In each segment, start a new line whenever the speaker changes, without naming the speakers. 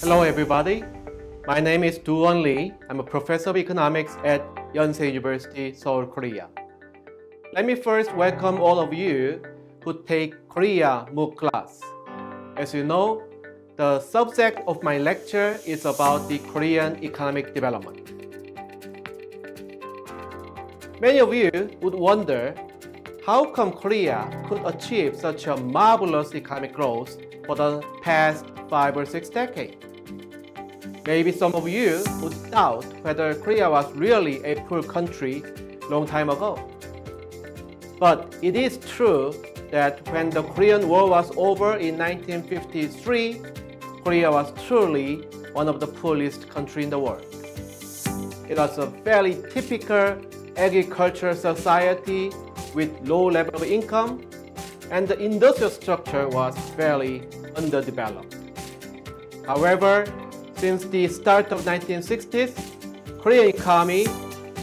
Hello everybody, my name is Do-won Lee. I'm a professor of economics at Yonsei University, Seoul, Korea. Let me first welcome all of you who take Korea MOOC class. As you know, the subject of my lecture is about the Korean economic development. Many of you would wonder how come Korea could achieve such a marvelous economic growth for the past 5 or 6 decades. Maybe some of you would doubt whether Korea was really a poor country long time ago. But it is true that when the Korean War was over in 1953, Korea was truly one of the poorest countries in the world. It was a very typical agricultural society with low level of income, and the industrial structure was very underdeveloped. However, since the start of 1960s, Korean economy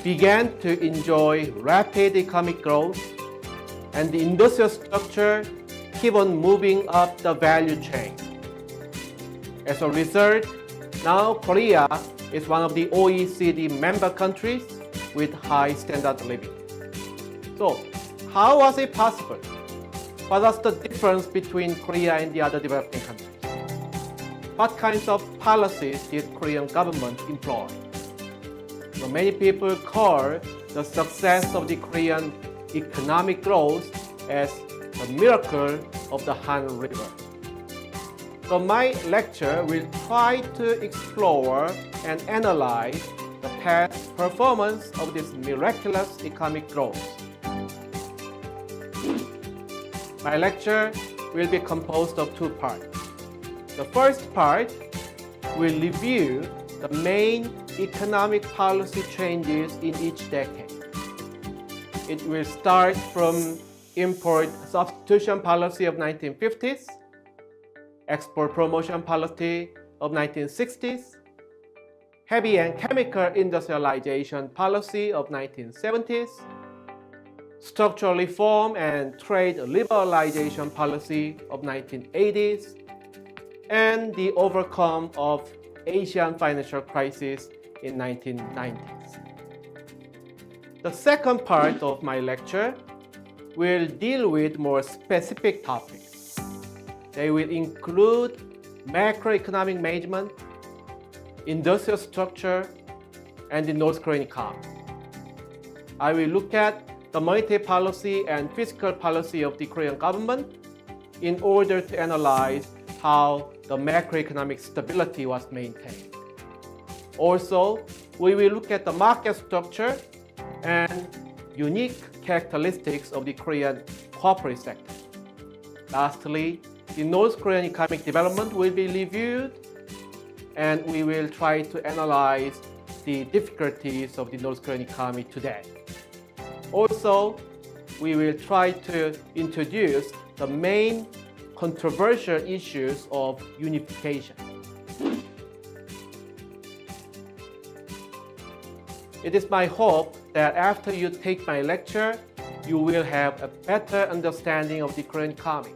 began to enjoy rapid economic growth, and the industrial structure keep on moving up the value chain. As a result, now Korea is one of the OECD member countries with high standard of living. So, how was it possible? What was the difference between Korea and the other developing countries? What kinds of policies did Korean government employ? So many people call the success of the Korean economic growth as a miracle of the Han River. So my lecture will try to explore and analyze the past performance of this miraculous economic growth. My lecture will be composed of 2 parts. The first part will review the main economic policy changes in each decade. It will start from import substitution policy of 1950s, export promotion policy of 1960s, heavy and chemical industrialization policy of 1970s, structural reform and trade liberalization policy of 1980s, and the overcome of Asian financial crisis in 1990s. The second part of my lecture will deal with more specific topics. They will include macroeconomic management, industrial structure, and the North Korean economy. I will look at the monetary policy and fiscal policy of the Korean government in order to analyze how the macroeconomic stability was maintained. Also, we will look at the market structure and unique characteristics of the Korean corporate sector. Lastly, the North Korean economic development will be reviewed, and we will try to analyze the difficulties of the North Korean economy today. Also, we will try to introduce the main controversial issues of unification. It is my hope that after you take my lecture, you will have a better understanding of the Korean economy.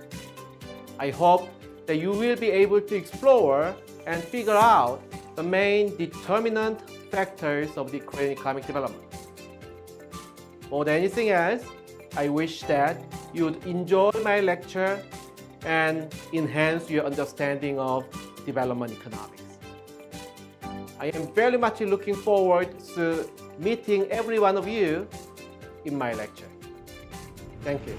I hope that you will be able to explore and figure out the main determinant factors of the Korean economic development. More than anything else, I wish that you would enjoy my lecture and enhance your understanding of development economics. I am very much looking forward to meeting every one of you in my lecture. Thank you.